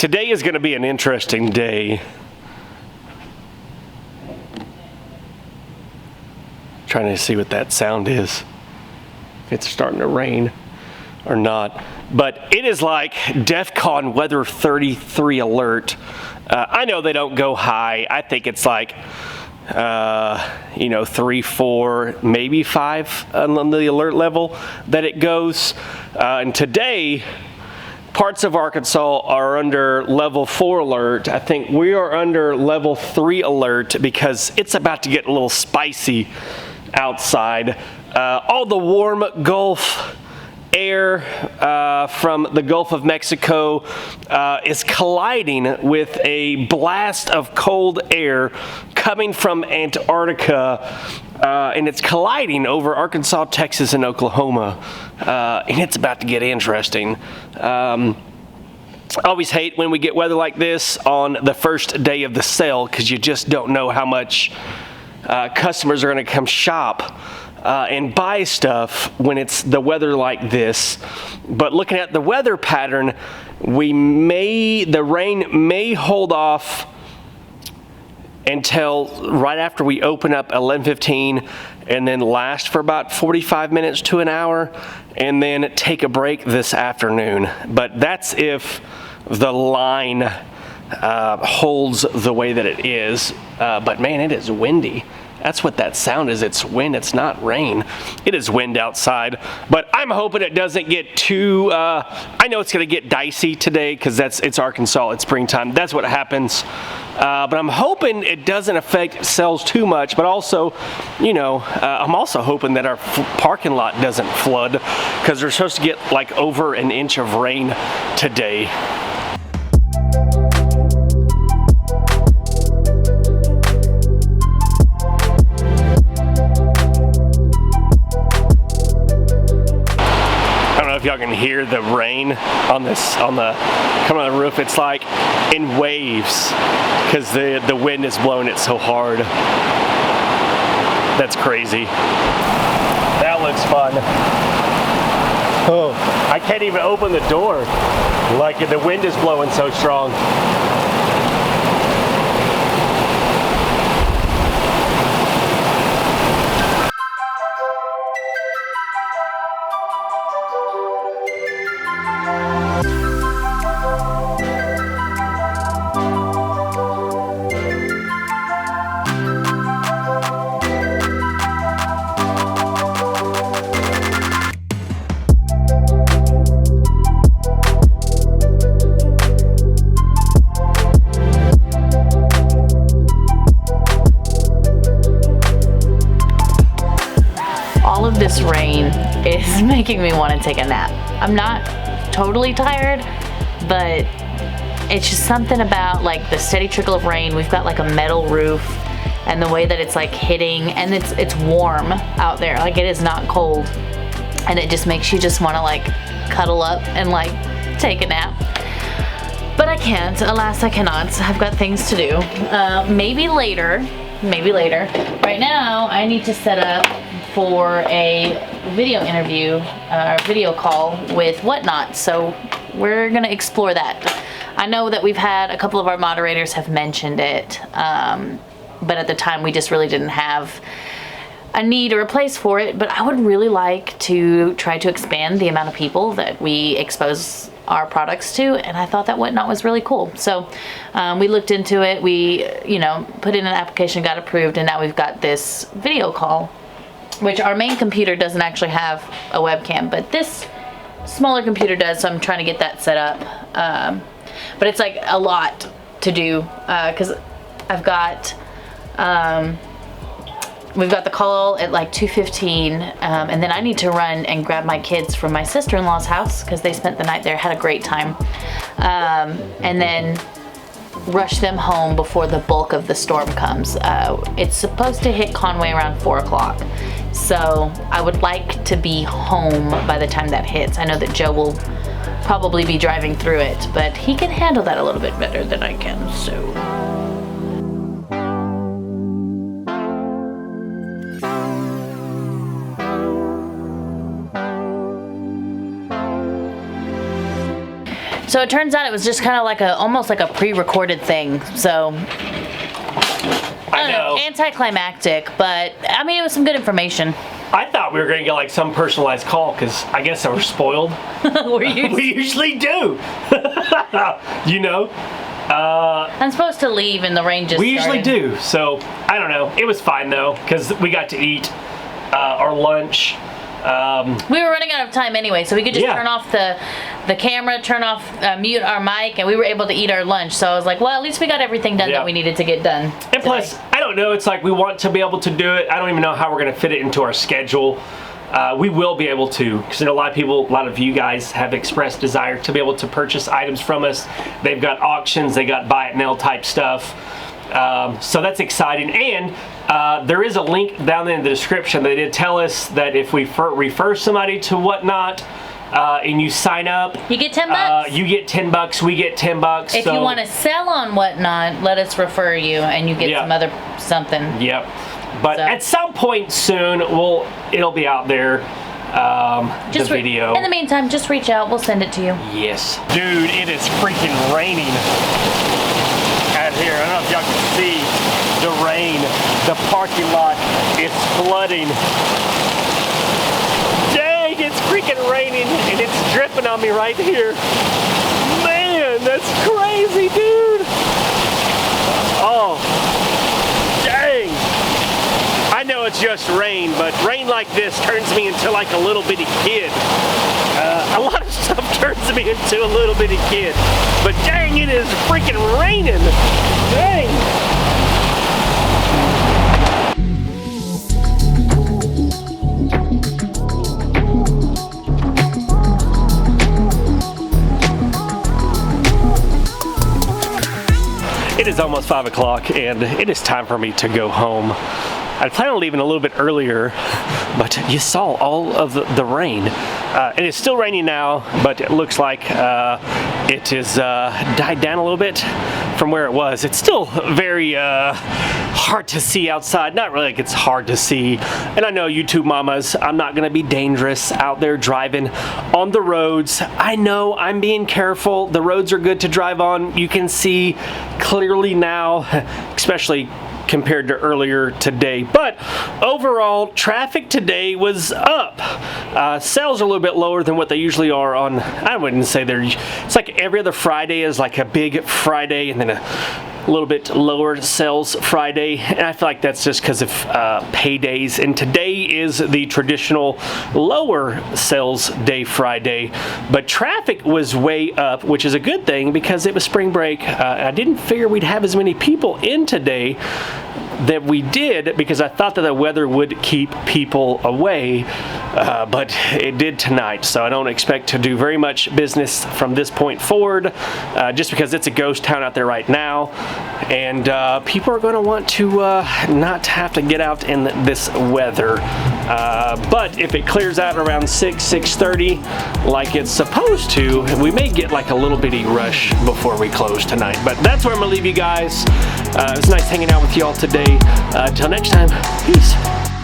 Today is going to be an interesting day. Trying to see what that sound is. If it's starting to rain or not. But it is like DEFCON weather 33 alert. I know they don't go high. I think it's like 3, 4, maybe 5 on the alert level that it goes. And today, parts of Arkansas are under level 4 alert. I think we are under level 3 alert because it's about to get a little spicy outside. All the warm Gulf air from the Gulf of Mexico is colliding with a blast of cold air coming from Antarctica, and it's colliding over Arkansas, Texas, and Oklahoma, and it's about to get interesting. I always hate when we get weather like this on the first day of the sale because you just don't know how much customers are going to come shop and buy stuff when it's the weather like this. But looking at the weather pattern, the rain may hold off until right after we open up 11:15, and then last for about 45 minutes to an hour, and then take a break this afternoon. But that's if the line holds the way that it is. But man, it is windy. That's what that sound is. It's wind. It's not rain. It is wind outside. But I'm hoping it doesn't get too... I know it's going to get dicey today because it's Arkansas. It's springtime. That's what happens. But I'm hoping it doesn't affect sales too much. But also, I'm also hoping that our parking lot doesn't flood because they're supposed to get like over an inch of rain today. If y'all can hear the rain coming on the roof, it's like in waves because the wind is blowing it so hard. That's crazy. That looks fun. Oh, I can't even open the door. Like the wind is blowing so strong. This rain is making me want to take a nap. I'm not totally tired, but it's just something about like the steady trickle of rain. We've got like a metal roof, and the way that it's like hitting, and it's warm out there. Like it is not cold, and it just makes you just want to like cuddle up and like take a nap. But I can't. Alas, I cannot. I've got things to do. Maybe later. Right now, I need to set up for a video interview, video call with Whatnot. So we're gonna explore that. I know that we've had a couple of our moderators have mentioned it, but at the time we just really didn't have a need or a place for it. But I would really like to try to expand the amount of people that we expose our products to, and I thought that Whatnot was really cool. So we looked into it, we put in an application, got approved, and now we've got this video call, which our main computer doesn't actually have a webcam, but this smaller computer does, so I'm trying to get that set up. But it's like a lot to do because I've got we've got the call at like 2:15, and then I need to run and grab my kids from my sister-in-law's house because they spent the night there, had a great time, and then rush them home before the bulk of the storm comes. It's supposed to hit Conway around 4 o'clock, so I would like to be home by the time that hits. I know that Joe will probably be driving through it, but he can handle that a little bit better than I can, so... So it turns out it was just kind of like almost like a pre-recorded thing. So I don't know, anticlimactic, but I mean, it was some good information. I thought we were going to get like some personalized call because I guess we're spoiled. We usually do. You know? I'm supposed to leave and the rain just We started. usually do. So, I don't know. It was fine though because we got to eat our lunch. We were running out of time anyway, so we could just turn off the camera, turn off, mute our mic, and we were able to eat our lunch. So I was like, well, at least we got everything done that we needed to get done. And plus, I don't know, it's like we want to be able to do it. I don't even know how we're going to fit it into our schedule. We will be able to, because a lot of you guys have expressed desire to be able to purchase items from us. They've got auctions, they got buy it now type stuff. So that's exciting, and there is a link down there in the description. They did tell us that if we refer somebody to Whatnot and you sign up, you get $10. You get $10. We get $10. If you want to sell on Whatnot, let us refer you, and you get some other something. Yep. But at some point soon, it'll be out there. The video. In the meantime, just reach out. We'll send it to you. Yes. Dude, it is freaking raining out here. I don't know if y'all can see the rain. The parking lot is flooding. Dang, it's freaking raining and it's dripping on me right here. Man, that's crazy, dude. Oh, dang. I know it's just rain, but rain like this turns me into like a little bitty kid. A lot of stuff turns me into a little bitty kid. But dang, it is freaking raining. Dang. It is almost 5 o'clock and it is time for me to go home. I plan on leaving a little bit earlier, but you saw all of the rain. It is still raining now, but it looks like it has died down a little bit from where it was. It's still very hard to see outside. Not really like it's hard to see. And I know YouTube mamas, I'm not gonna be dangerous out there driving on the roads. I know I'm being careful. The roads are good to drive on. You can see clearly now, especially compared to earlier today. But overall, traffic today was up. Sales are a little bit lower than what they usually are on, I wouldn't say it's like every other Friday is like a big Friday and then a little bit lower sales Friday. And I feel like that's just because of paydays. And today is the traditional lower sales day Friday. But traffic was way up, which is a good thing because it was spring break. I didn't figure we'd have as many people in today that we did because I thought that the weather would keep people away, but it did tonight. So I don't expect to do very much business from this point forward, just because it's a ghost town out there right now, and people are going to want to not have to get out in this weather. But if it clears out around 6:30 like it's supposed to, we may get like a little bitty rush before we close tonight. But that's where I'm gonna leave you guys. It was nice hanging out with y'all today. Until next time, peace.